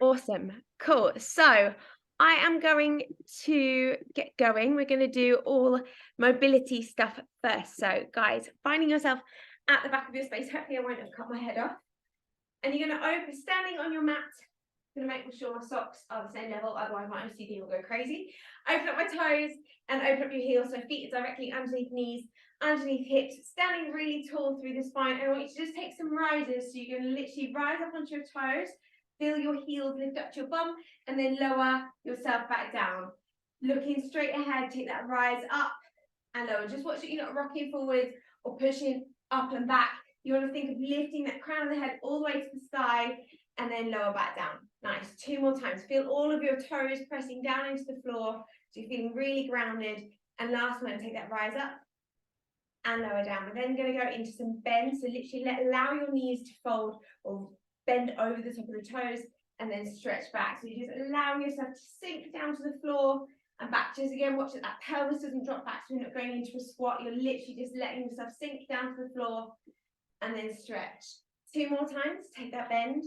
Awesome. Cool. So I am going to get going. We're going to do all mobility stuff first. So guys, finding yourself at the back of your space. Hopefully I won't have cut my head off. And you're going to open, standing on your mat. Going to make sure my socks are the same level, otherwise my OCD will go crazy. Open up my toes and open up your heels, so feet are directly underneath knees, underneath hips, standing really tall through the spine. And I want you to just take some rises, so you're going to literally rise up onto your toes, feel your heels lift up to your bum, and then lower yourself back down. Looking straight ahead, take that rise up and lower. Just watch it, you're not rocking forwards or pushing up and back. You want to think of lifting that crown of the head all the way to the sky and then lower back down. Nice. 2 more times. Feel all of your toes pressing down into the floor, so you're feeling really grounded. And last one, take that rise up and lower down. We're then going to go into some bends. So literally allow your knees to fold or bend over the top of the toes and then stretch back. So you're just allowing yourself to sink down to the floor and back. Just again, watch that pelvis doesn't drop back, so you're not going into a squat. You're literally just letting yourself sink down to the floor and then stretch. 2 more times. Take that bend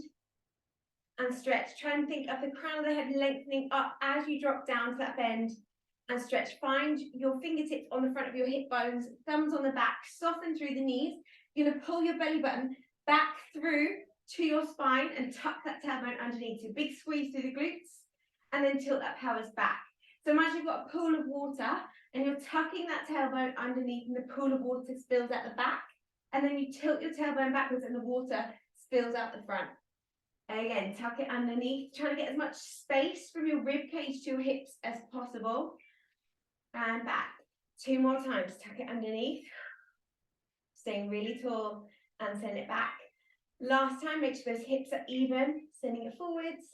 and stretch. Try and think of the crown of the head lengthening up as you drop down to that bend and stretch. Find your fingertips on the front of your hip bones, thumbs on the back, soften through the knees. You're going to pull your belly button back through to your spine and tuck that tailbone underneath. So big squeeze through the glutes and then tilt that pelvis back. So imagine you've got a pool of water and you're tucking that tailbone underneath and the pool of water spills out the back, and then you tilt your tailbone backwards and the water spills out the front. Again, tuck it underneath, trying to get as much space from your rib cage to your hips as possible. And back. 2 more times, tuck it underneath. Staying really tall and send it back. Last time, make sure those hips are even, sending it forwards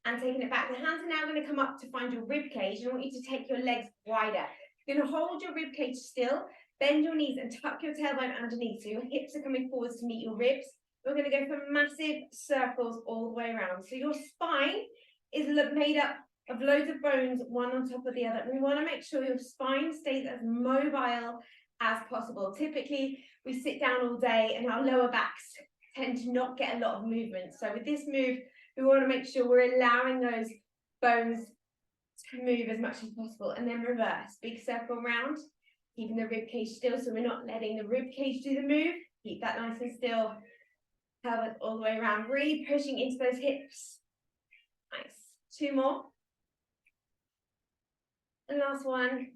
and taking it back. The hands are now going to come up to find your rib cage, and I want you to take your legs wider. You're going to hold your rib cage still, bend your knees and tuck your tailbone underneath so your hips are coming forwards to meet your ribs. We're going to go for massive circles all the way around. So your spine is made up of loads of bones, one on top of the other. We want to make sure your spine stays as mobile as possible. Typically, we sit down all day and our lower backs tend to not get a lot of movement. So with this move, we want to make sure we're allowing those bones to move as much as possible. And then reverse, big circle round, keeping the rib cage still, so we're not letting the rib cage do the move. Keep that nice and still. Pelvis all the way around, really pushing into those hips. Nice. 2 more. And last one.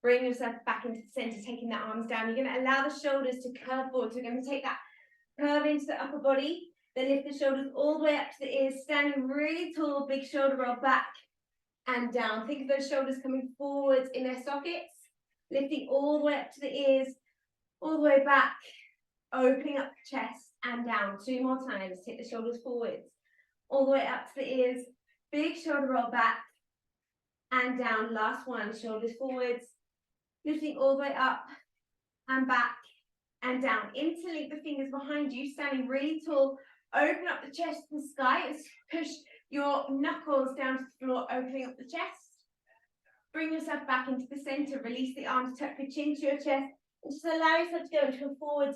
Bring yourself back into the center, taking the arms down. You're going to allow the shoulders to curve forward. So we're going to take that curve into the upper body, then lift the shoulders all the way up to the ears, standing really tall, big shoulder roll back and down. Think of those shoulders coming forwards in their sockets, lifting all the way up to the ears, all the way back, opening up the chest and down. 2 more times. Take the shoulders forwards, all the way up to the ears, big shoulder roll back and down. Last one, shoulders forwards, lifting all the way up and back and down. Interlink the fingers behind you, standing really tall. Open up the chest to the sky and push your knuckles down to the floor, opening up the chest. Bring yourself back into the center. Release the arms, tuck your chin to your chest, and just allow yourself to go into a forward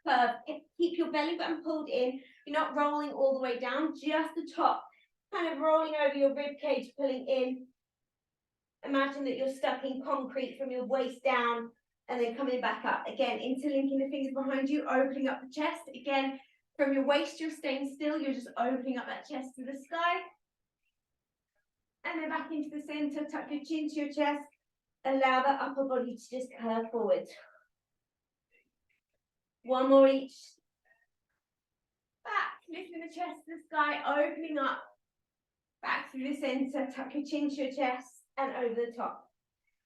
curve. Keep your belly button pulled in. You're not rolling all the way down, just the top. Kind of rolling over your rib cage, pulling in. Imagine that you're stuck in concrete from your waist down and then coming back up. Again, interlinking the fingers behind you, opening up the chest. Again, from your waist, you're staying still. You're just opening up that chest to the sky. And then back into the center, tuck your chin to your chest. Allow that upper body to just curve forward. 1 more each. Back, lifting the chest to the sky, opening up. Back through the center, tuck your chin to your chest and over the top.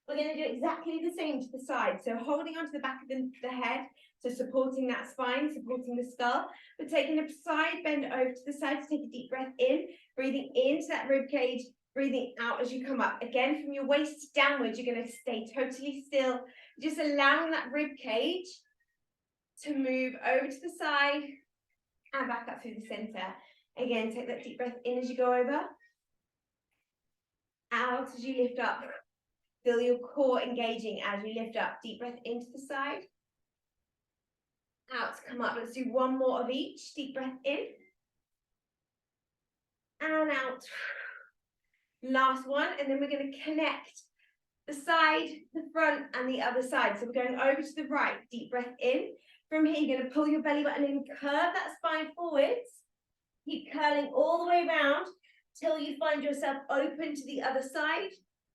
We're going to do exactly the same to the side. So holding onto the back of the head, so supporting that spine, supporting the skull. We're taking a side bend over to the side to take a deep breath in, breathing into that rib cage, breathing out as you come up. Again, from your waist downwards, you're going to stay totally still, just allowing that rib cage to move over to the side and back up through the center. Again, take that deep breath in as you go over. Out as you lift up. Feel your core engaging as you lift up. Deep breath into the side. Out to come up. Let's do 1 more of each. Deep breath in. and out. Last one, and then we're going to connect the side, the front, and the other side. So we're going over to the right, deep breath in. From here, you're going to pull your belly button in, curve that spine forwards. Keep curling all the way around till you find yourself open to the other side,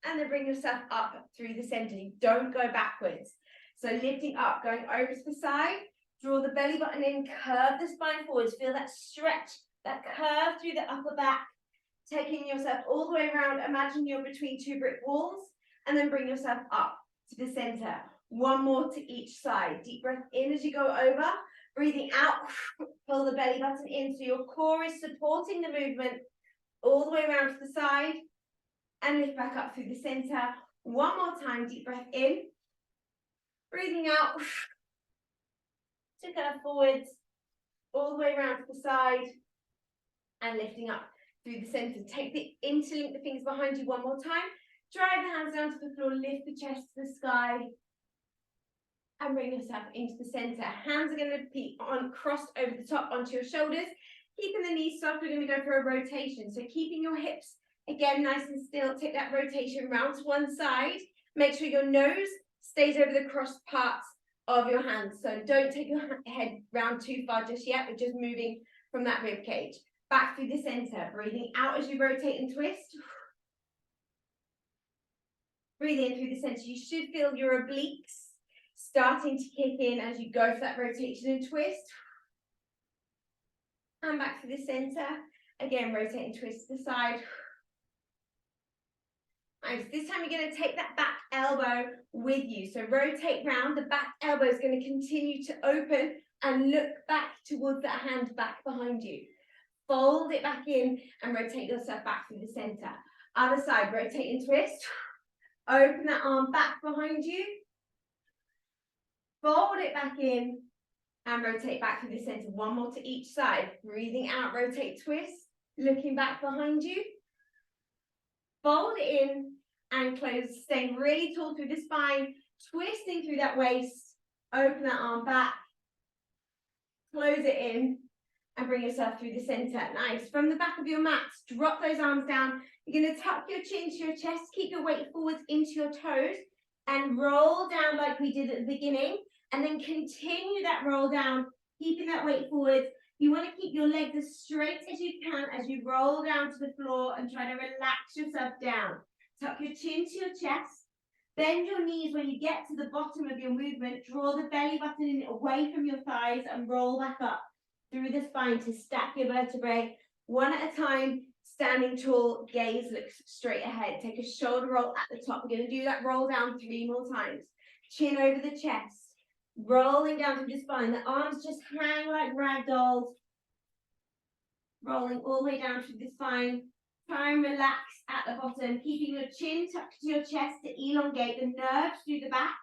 and then bring yourself up through the center. You don't go backwards. So lifting up, going over to the side, draw the belly button in, curve the spine forwards, feel that stretch, that curve through the upper back, taking yourself all the way around. Imagine you're between two brick walls, and then bring yourself up to the center. One more to each side. Deep breath in as you go over, breathing out, pull the belly button in so your core is supporting the movement all the way around to the side, and lift back up through the center. One more time, deep breath in, breathing out, to curve forwards, all the way around to the side, and lifting up through the center. Interlink the fingers behind you one more time. Drive the hands down to the floor, lift the chest to the sky, and bring yourself into the center. Hands are going to be crossed over the top onto your shoulders. Keeping the knees soft, we're going to go for a rotation. So keeping your hips, again, nice and still. Take that rotation round to one side. Make sure your nose stays over the crossed parts of your hands. So don't take your head round too far just yet. We're just moving from that rib cage. Back through the center. Breathing out as you rotate and twist. Breathe in through the center. You should feel your obliques starting to kick in as you go for that rotation and twist. And back to the center. Again, rotate and twist to the side. Nice. This time you're going to take that back elbow with you. So rotate round. The back elbow is going to continue to open and look back towards that hand back behind you. Fold it back in and rotate yourself back through the center. Other side, rotate and twist. Open that arm back behind you. Fold it back in and rotate back through the center. One more to each side. Breathing out, rotate, twist. Looking back behind you. Fold it in and close. Staying really tall through the spine. Twisting through that waist. Open that arm back. Close it in and bring yourself through the center. Nice. From the back of your mat, drop those arms down. You're going to tuck your chin to your chest. Keep your weight forwards into your toes and roll down like we did at the beginning. And then continue that roll down, keeping that weight forwards. You want to keep your legs as straight as you can as you roll down to the floor and try to relax yourself down. Tuck your chin to your chest. Bend your knees when you get to the bottom of your movement. Draw the belly button in away from your thighs and roll back up through the spine to stack your vertebrae. One at a time, standing tall, gaze looks straight ahead. Take a shoulder roll at the top. We're going to do that roll down 3 more times. Chin over the chest. Rolling down through the spine. The arms just hang like rag dolls. Rolling all the way down through the spine. Try and relax at the bottom. Keeping your chin tucked to your chest to elongate the nerves through the back.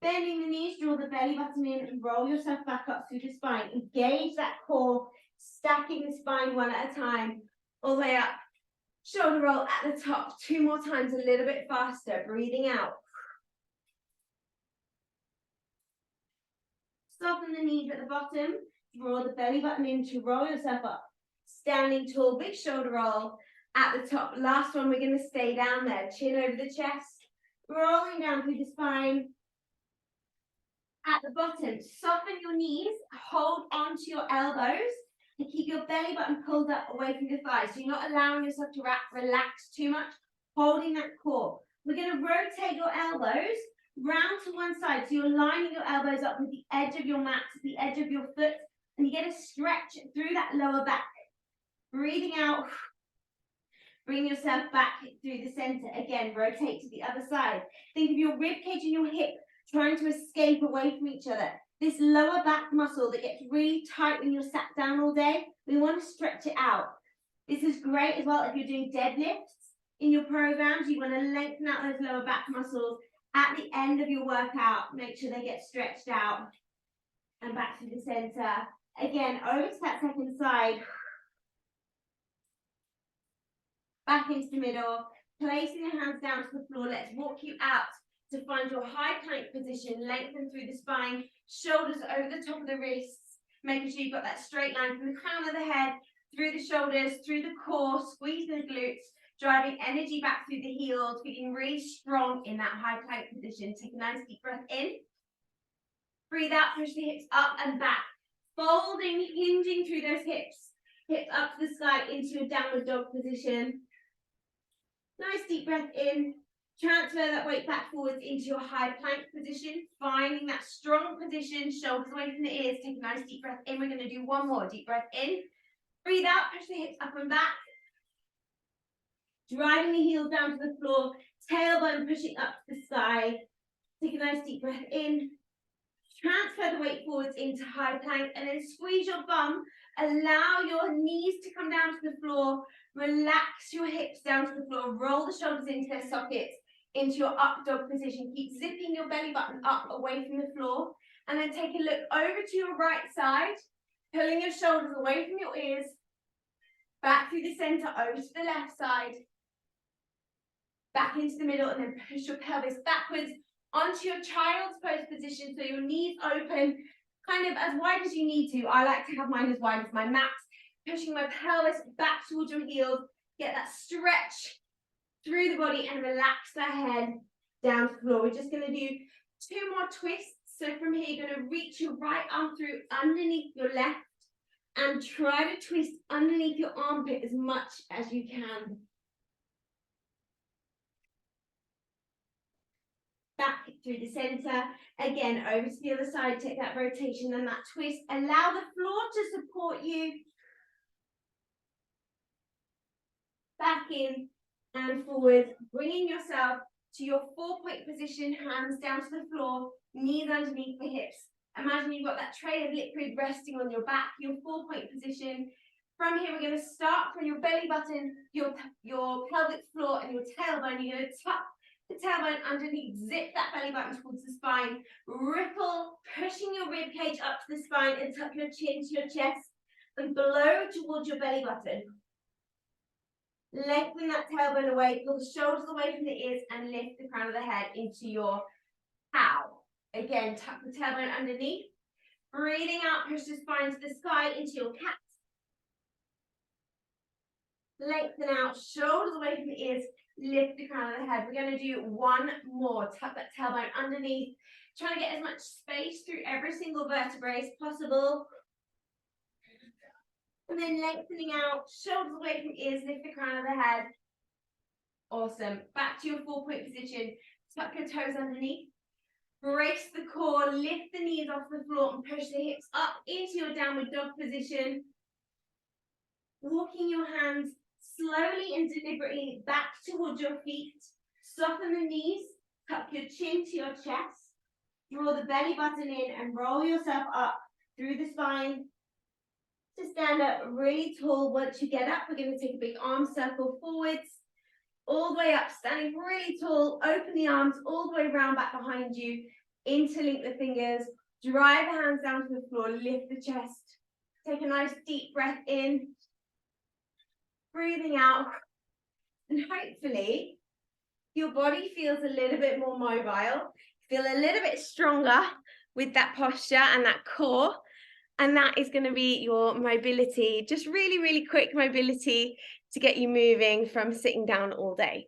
Bending the knees, draw the belly button in and roll yourself back up through the spine. Engage that core, stacking the spine one at a time. All the way up. Shoulder roll at the top. 2 more times, a little bit faster. Breathing out. Soften the knees at the bottom. Draw the belly button in to roll yourself up. Standing tall, big shoulder roll at the top. Last one, we're going to stay down there. Chin over the chest. Rolling down through the spine. At the bottom, soften your knees. Hold onto your elbows. And keep your belly button pulled up away from your thighs. So you're not allowing yourself to relax too much. Holding that core. We're going to rotate your elbows round to one side, so you're lining your elbows up with the edge of your mat, the edge of your foot, and you get a stretch through that lower back. Breathing out, bring yourself back through the center. Again, rotate to the other side. Think of your rib cage and your hip trying to escape away from each other. This lower back muscle that gets really tight when you're sat down all day, we want to stretch it out. This is great as well if you're doing deadlifts in your programs. You want to lengthen out those lower back muscles. At the end of your workout, make sure they get stretched out and back to the center. Again, over to that second side. Back into the middle. Placing the hands down to the floor. Let's walk you out to find your high plank position. Lengthen through the spine. Shoulders over the top of the wrists. Making sure you've got that straight line from the crown of the head through the shoulders, through the core, squeeze the glutes, driving energy back through the heels, feeling really strong in that high plank position. Take a nice deep breath in. Breathe out, push the hips up and back. Folding, hinging through those hips. Hips up to the sky into a downward dog position. Nice deep breath in. Transfer that weight back forwards into your high plank position. Finding that strong position, shoulders away from the ears. Take a nice deep breath in. We're going to do one more. Deep breath in. Breathe out, push the hips up and back. Driving the heels down to the floor. Tailbone pushing up to the sky. Take a nice deep breath in. Transfer the weight forwards into high plank and then squeeze your bum. Allow your knees to come down to the floor. Relax your hips down to the floor. Roll the shoulders into their sockets, into your up dog position. Keep zipping your belly button up away from the floor. And then take a look over to your right side, pulling your shoulders away from your ears, back through the center, over to the left side, back into the middle, and then push your pelvis backwards onto your child's pose position, so your knees open, kind of as wide as you need to. I like to have mine as wide as my mat, pushing my pelvis back towards your heels, get that stretch through the body and relax the head down to the floor. We're just going to do 2 more twists. So from here, you're going to reach your right arm through underneath your left and try to twist underneath your armpit as much as you can. Back through the center, again over to the other side, take that rotation and that twist, allow the floor to support you, back in and forward, bringing yourself to your 4-point position, hands down to the floor, knees underneath the hips. Imagine you've got that tray of liquid resting on your back, your 4-point position. From here, we're going to start from your belly button, your pelvic floor and your tailbone. You're going to tuck the tailbone underneath, zip that belly button towards the spine, ripple, pushing your rib cage up to the spine and tuck your chin to your chest and blow towards your belly button. Lengthen that tailbone away, pull the shoulders away from the ears and lift the crown of the head into your cow. Again, tuck the tailbone underneath, breathing out, push the spine to the sky into your cat. Lengthen out, shoulders away from the ears, lift the crown of the head. We're going to do 1 more. Tuck that tailbone underneath. Try to get as much space through every single vertebrae as possible. And then lengthening out, shoulders away from ears, lift the crown of the head. Awesome. Back to your 4-point position. Tuck your toes underneath. Brace the core, lift the knees off the floor and push the hips up into your downward dog position. Walking your hands slowly and deliberately back towards your feet. Soften the knees, tuck your chin to your chest. Draw the belly button in and roll yourself up through the spine to stand up really tall. Once you get up, we're going to take a big arm circle forwards, all the way up, standing really tall. Open the arms all the way around back behind you. Interlink the fingers. Drive the hands down to the floor. Lift the chest. Take a nice deep breath in. Breathing out. And hopefully your body feels a little bit more mobile. Feel a little bit stronger with that posture and that core. And that is going to be your mobility, just really, really quick mobility to get you moving from sitting down all day.